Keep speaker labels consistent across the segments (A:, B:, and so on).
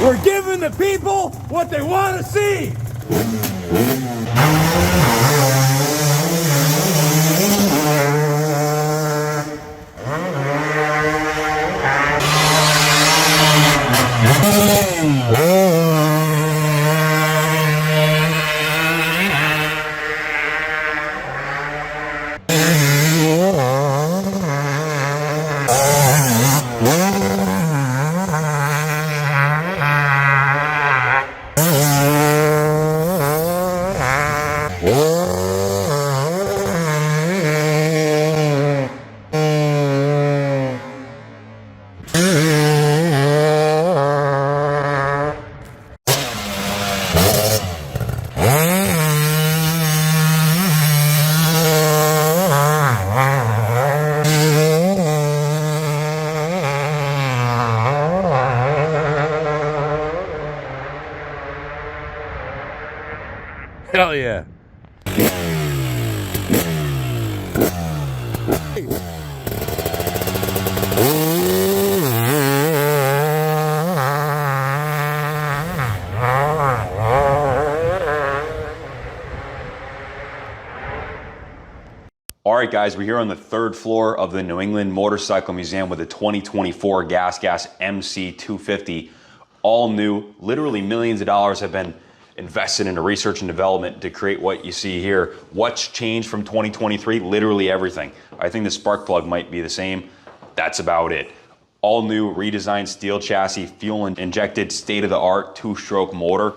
A: We're giving the people what they want to see. Hell yeah.
B: All right, guys, we're here on the third floor of the New England Motorcycle Museum with the 2024 Gasgas MC250. All new, literally millions of dollars have been invested into research and development to create what you see here. What's changed from 2023? Literally everything. I think the spark plug might be the same. That's about it. All new redesigned steel chassis, fuel injected, state-of-the-art two-stroke motor.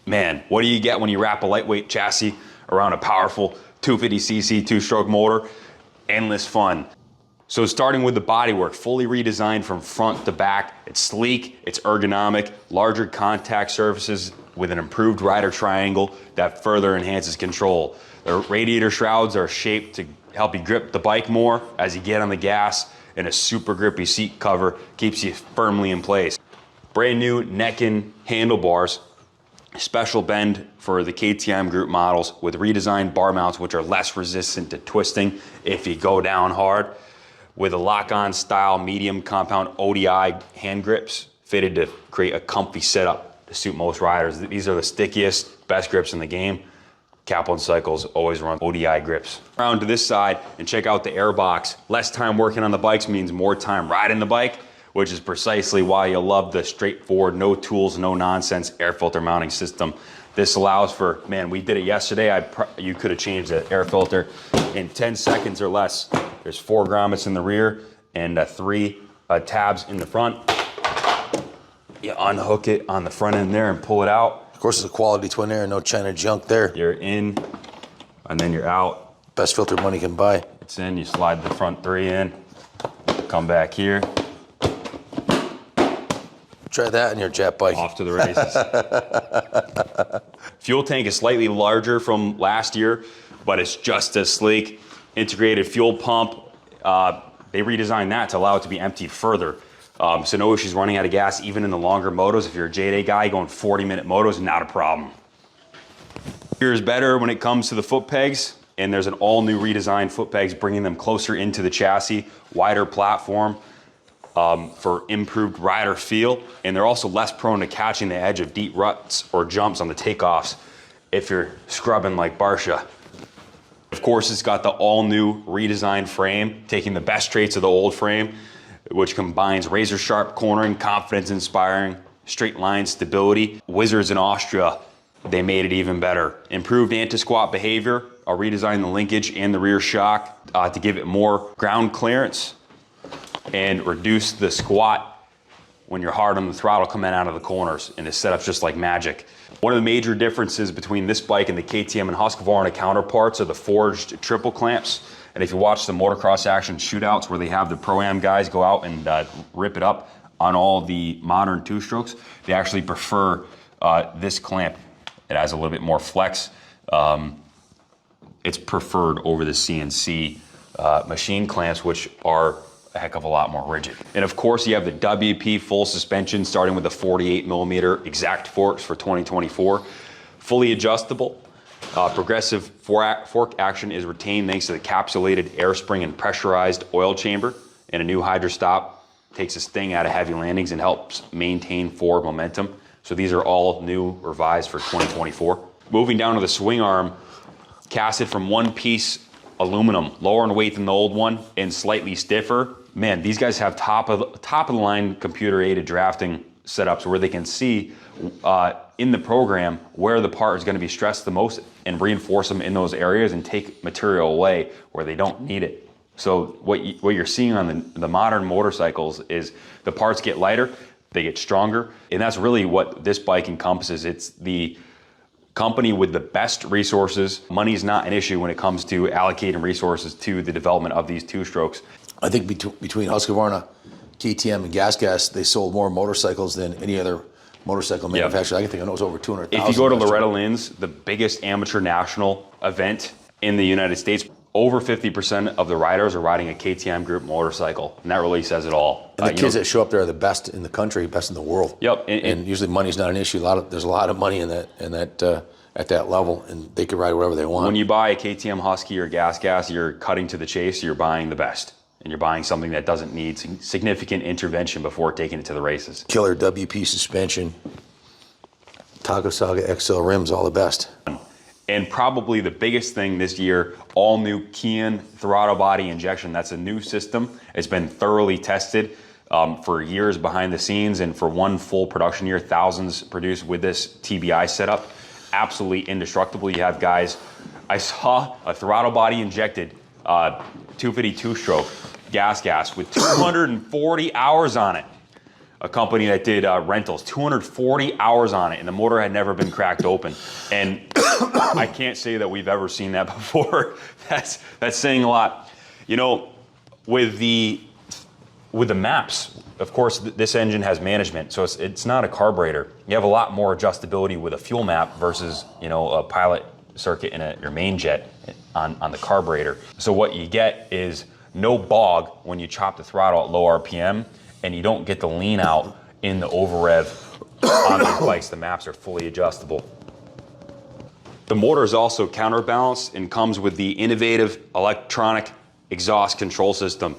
B: Man, what do you get when you wrap a lightweight chassis around a powerful 250cc two-stroke motor? Endless fun. So starting with the bodywork, fully redesigned from front to back. It's sleek, it's ergonomic, larger contact surfaces with an improved rider triangle that further enhances control. The radiator shrouds are shaped to help you grip the bike more as you get on the gas, and a super grippy seat cover keeps you firmly in place. Brand new neck and handlebars, special bend for the KTM group models with redesigned bar mounts which are less resistant to twisting if you go down hard, with a lock-on style medium compound ODI hand grips fitted to create a comfy setup to suit most riders. These are the stickiest, best grips in the game. Kaplan Cycles always run ODI grips. Around to this side and check out the air box. Less time working on the bikes means more time riding the bike, which is precisely why you'll love the straightforward, no tools, no nonsense air filter mounting system. This allows for, man, we did it yesterday. You could have changed the air filter in 10 seconds or less. There's 4 grommets in the rear and 3 tabs in the front. You unhook it on the front end there and pull it out.
C: Of course, it's a quality twin air, no China junk there.
B: You're in and then you're out.
C: Best filter money can buy.
B: It's in, you slide the front 3 in, come back here.
C: Try that on your jet bike.
B: Off to the races. Fuel tank is slightly larger from last year, but it's just as sleek. Integrated fuel pump. They redesigned that to allow it to be emptied further. So no issues running out of gas, even in the longer motos. If you're a J-Day guy going 40-minute motos, not a problem. Here's better when it comes to the foot pegs, and there's an all-new redesigned foot pegs, bringing them closer into the chassis, wider platform, for improved rider feel, and they're also less prone to catching the edge of deep ruts or jumps on the takeoffs if you're scrubbing like Barsha. Of course, it's got the all-new redesigned frame, taking the best traits of the old frame, which combines razor-sharp cornering, confidence-inspiring, straight line stability. Wizards in Austria, they made it even better. Improved anti-squat behavior, redesigned the linkage and the rear shock to give it more ground clearance and reduce the squat when you're hard on the throttle coming out of the corners, and the setup's just like magic. One of the major differences between this bike and the KTM and Husqvarna counterparts are the forged triple clamps. And if you watch the motocross action shootouts where they have the Pro-Am guys go out and rip it up on all the modern two-strokes, they actually prefer this clamp. It has a little bit more flex. It's preferred over the CNC machine clamps, which are a heck of a lot more rigid. And of course, you have the WP full suspension starting with the 48mm exact forks for 2024. Fully adjustable. Progressive fork action is retained thanks to the capsulated air spring and pressurized oil chamber, and a new hydrostop takes the sting out of heavy landings and helps maintain forward momentum. So these are all new, revised for 2024. Moving down to the swing arm, casted from one-piece aluminum, lower in weight than the old one and slightly stiffer. Man, these guys have top of the line computer-aided drafting setups where they can see in the program where the part is going to be stressed the most and reinforce them in those areas and take material away where they don't need it. So what you're seeing on the modern motorcycles is the parts get lighter, they get stronger, and that's really what this bike encompasses. It's the company with the best resources. Money is not an issue when it comes to allocating resources to the development of these two-strokes.
C: I think between Husqvarna, KTM, and Gasgas, they sold more motorcycles than any other motorcycle manufacturer. I can think I know it was over 200,000.
B: If you go to Loretta Lynn's, the biggest amateur national event in the United States, over 50% of the riders are riding a KTM group motorcycle, and that really says it all.
C: And the kids that show up there are the best in the country, best in the world.
B: Yep.
C: And usually money's not an issue. There's a lot of money in that at that level, and they can ride wherever they want.
B: When you buy a KTM Husky or Gasgas, you're cutting to the chase. You're buying the best, and you're buying something that doesn't need significant intervention before taking it to the races.
C: Killer WP suspension, Takasaga XL rims, all the best.
B: And probably the biggest thing this year, all new Kian throttle body injection. That's a new system. It's been thoroughly tested for years behind the scenes, and for one full production year, thousands produced with this TBI setup. Absolutely indestructible. You have guys, I saw a throttle body injected 250 two-stroke Gasgas with 240 hours on it. A company that did rentals, 240 hours on it, and the motor had never been cracked open. And I can't say that we've ever seen that before. That's saying a lot. You know, with the maps, of course, this engine has management, so it's not a carburetor. You have a lot more adjustability with a fuel map versus, you know, a pilot circuit in your main jet on the carburetor. So what you get is no bog when you chop the throttle at low RPM, and you don't get the lean out in the over rev on these bikes. The maps are fully adjustable. The motor is also counterbalanced and comes with the innovative electronic exhaust control system,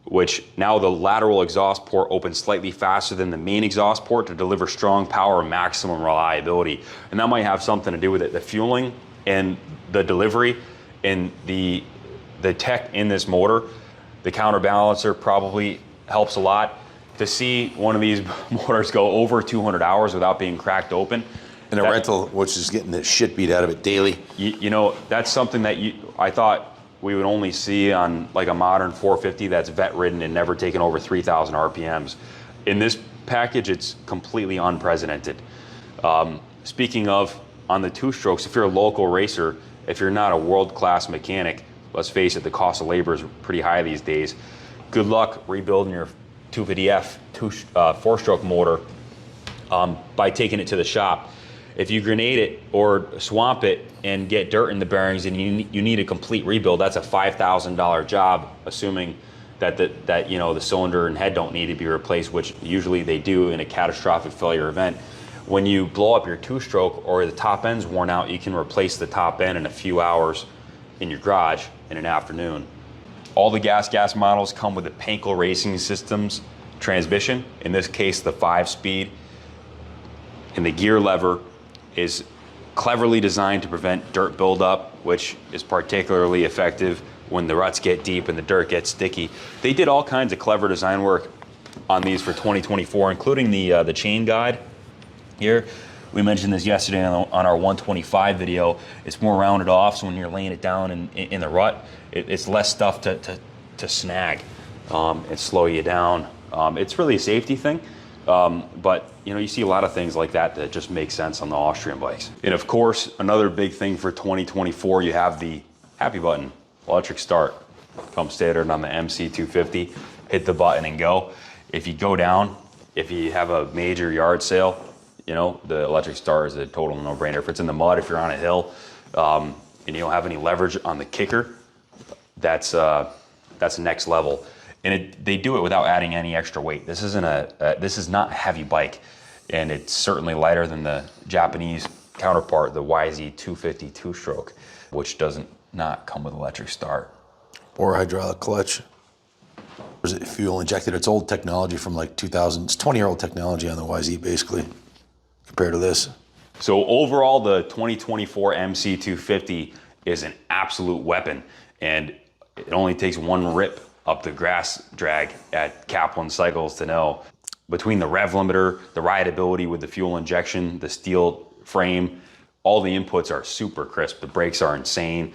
B: which now the lateral exhaust port opens slightly faster than the main exhaust port to deliver strong power and maximum reliability. And that might have something to do with it. The fueling and the delivery and the tech in this motor, the counterbalancer probably helps a lot. To see one of these motors go over 200 hours without being cracked open.
C: And a rental, which is getting the shit beat out of it daily.
B: You know, that's something that I thought we would only see on like a modern 450 that's vet ridden and never taken over 3,000 RPMs. In this package, it's completely unprecedented. Speaking of, on the two-strokes, if you're a local racer, if you're not a world-class mechanic, let's face it, the cost of labor is pretty high these days. Good luck rebuilding your 250F four-stroke motor by taking it to the shop. If you grenade it or swamp it and get dirt in the bearings and you need a complete rebuild, that's a $5,000 job, assuming that you know the cylinder and head don't need to be replaced, which usually they do in a catastrophic failure event. When you blow up your two-stroke or the top end's worn out, you can replace the top end in a few hours in your garage in an afternoon. All the Gasgas models come with the Pankel Racing Systems transmission, in this case the 5-speed, and the gear lever is cleverly designed to prevent dirt buildup, which is particularly effective when the ruts get deep and the dirt gets sticky. They did all kinds of clever design work on these for 2024, including the chain guide here. We mentioned this yesterday on our 125 video. It's more rounded off, so when you're laying it down in the rut, it's less stuff to snag and slow you down. It's really a safety thing, but you know, you see a lot of things like that just make sense on the Austrian bikes. And of course, another big thing for 2024, you have the happy button, electric start. Comes standard on the MC250. Hit the button and go. If you go down, if you have a major yard sale, you know, the electric start is a total no-brainer. If it's in the mud, if you're on a hill, and you don't have any leverage on the kicker, that's next level. And they do it without adding any extra weight. This isn't this is not a heavy bike, and it's certainly lighter than the Japanese counterpart, the YZ250 two-stroke, which does not come with electric start
C: Or hydraulic clutch. Was it fuel injected? It's old technology from like 2000. It's 20-year-old technology on the YZ basically, compared to this.
B: So overall, the 2024 MC250 is an absolute weapon, and it only takes one rip up the grass drag at Kaplan Cycles to know. Between the rev limiter, the rideability with the fuel injection, the steel frame, all the inputs are super crisp. The brakes are insane.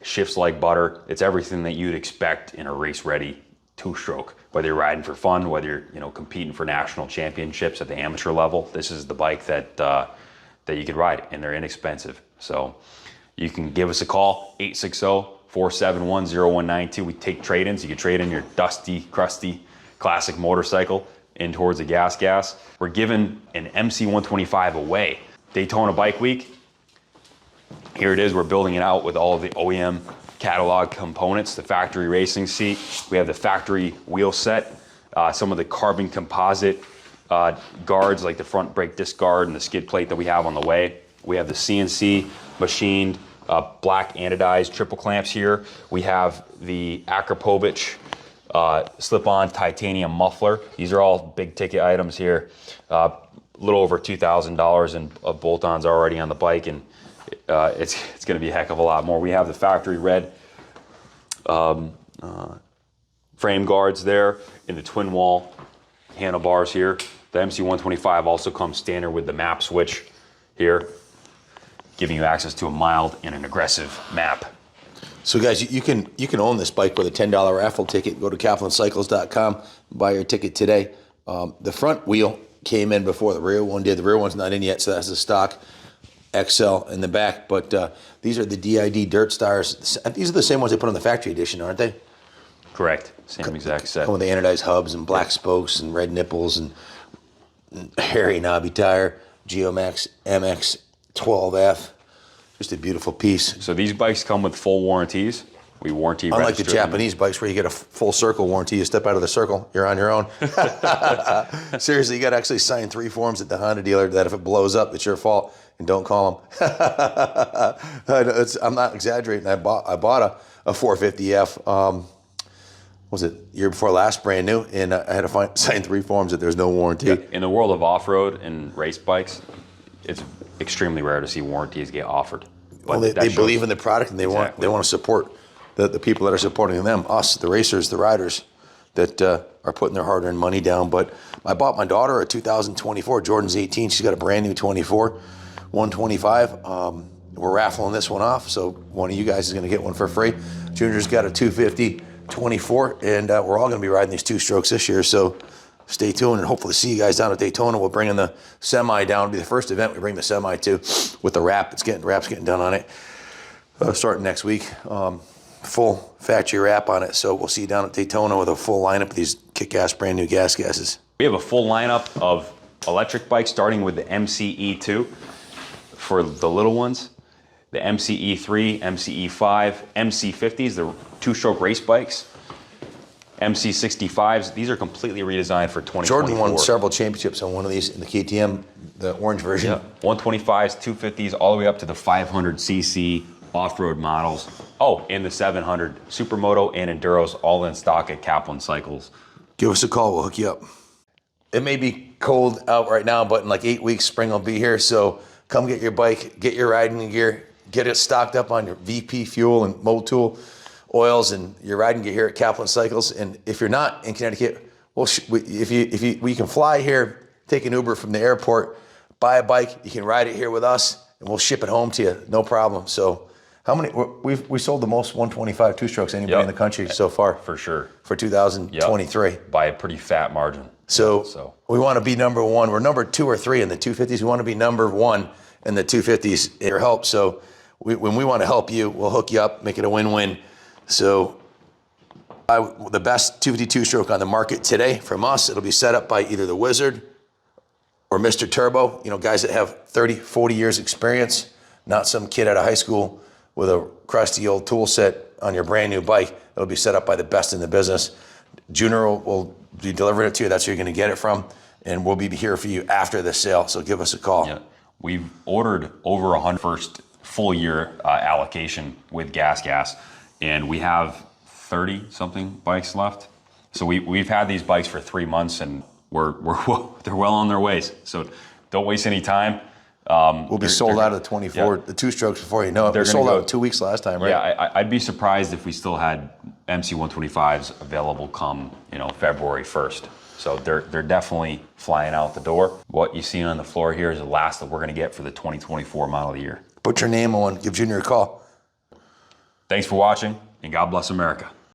B: Shifts like butter. It's everything that you'd expect in a race-ready two-stroke. Whether you're riding for fun, whether you're competing for national championships at the amateur level, this is the bike that that you could ride, and they're inexpensive. So you can give us a call, 860-471-0192. We take trade-ins. You can trade in your dusty, crusty, classic motorcycle in towards a Gasgas. We're giving an MC125 away. Daytona Bike Week. Here it is. We're building it out with all of the OEM catalog components, the factory racing seat. We have the factory wheel set, some of the carbon composite guards like the front brake disc guard and the skid plate that we have on the way. We have the CNC machined black anodized triple clamps here. We have the Akrapovic slip-on titanium muffler. These are all big ticket items here. A little over $2,000 of bolt-ons already on the bike, and it's going to be a heck of a lot more. We have the factory red frame guards there in the twin wall handlebars here. The MC125 also comes standard with the map switch here, giving you access to a mild and an aggressive map.
C: So guys, you can own this bike with a $10 raffle ticket. Go to kaplancycles.com, buy your ticket today. The front wheel came in before the rear one did. The rear one's not in yet, so that's the stock XL in the back. But these are the DID Dirt Stars. These are the same ones they put on the factory edition, aren't they?
B: Correct. Same exact set.
C: Come with the anodized hubs and black spokes and red nipples and hairy knobby tire. Geomax MX 12F. Just a beautiful piece.
B: So these bikes come with full warranties. We warranty.
C: Unlike the Japanese bikes where you get a full circle warranty, you step out of the circle, you're on your own. Seriously, you got to actually sign 3 forms at the Honda dealer that if it blows up, it's your fault, and don't call them. I'm not exaggerating. I bought a 450F. Was it year before last, brand new, and I had to sign 3 forms that there's no warranty.
B: Yeah. In the world of off-road and race bikes, it's extremely rare to see warranties get offered.
C: Well, they believe in the product, and they want to support the people that are supporting them, us, the racers, the riders that are putting their hard-earned money down. But I bought my daughter a 2024. Jordan's 18. She's got a brand new 24, 125. We're raffling this one off, so one of you guys is going to get one for free. Junior's got a 250 24, and we're all going to be riding these 2-strokes this year. So stay tuned, and hopefully see you guys down at Daytona. We'll bring in the semi down. It'll be the first event we bring the semi to with the wrap. Wrap's getting done on it starting next week. Full factory wrap on it. So we'll see you down at Daytona with a full lineup of these kick-ass brand new Gasgases.
B: We have a full lineup of electric bikes, starting with the MCE2 for the little ones, the MCE3, MCE5, MC50s, the 2-stroke race bikes, MC65s. These are completely redesigned for 2024.
C: Jordan won several championships on one of these in the KTM, the orange version.
B: Yeah, 125s, 250s, all the way up to the 500cc off-road models. Oh, and the 700 Supermoto and Enduros, all in stock at Kaplan Cycles.
C: Give us a call, we'll hook you up. It may be cold out right now, but in like 8 weeks, spring will be here. So come get your bike, get your riding gear, get it stocked up on your VP fuel and Motul oils and your riding gear here at Kaplan Cycles. And if you're not in Connecticut, well, we can fly here, take an Uber from the airport, buy a bike, you can ride it here with us, and we'll ship it home to you, no problem. So how many, we sold the most 125 2-strokes anybody in the country so far.
B: For sure.
C: For 2023.
B: By a pretty fat margin.
C: So we want to be number 1. We're number 2 or 3 in the 250s. We want to be number 1 in the 250s in your help. So when we want to help you, we'll hook you up, make it a win-win. So the best 252 stroke on the market today from us, it'll be set up by either the Wizard or Mr. Turbo, guys that have 30, 40 years experience, not some kid out of high school with a crusty old tool set on your brand new bike. It'll be set up by the best in the business. Junior will be delivering it to you. That's where you're going to get it from. And we'll be here for you after the sale. So give us a call.
B: Yeah. We've ordered over 100 first full year allocation with Gasgas. And we have 30 something bikes left. So we've had these bikes for 3 months, and they're well on their ways. So don't waste any time.
C: We'll be sold out of the 24, the two strokes before you know it. We sold out in 2 weeks last time, right?
B: Yeah, I'd be surprised if we still had MC125s available come, February 1st. So they're definitely flying out the door. What you see on the floor here is the last that we're going to get for the 2024 model year.
C: Put your name on, give Junior a call.
B: Thanks for watching, and God bless America.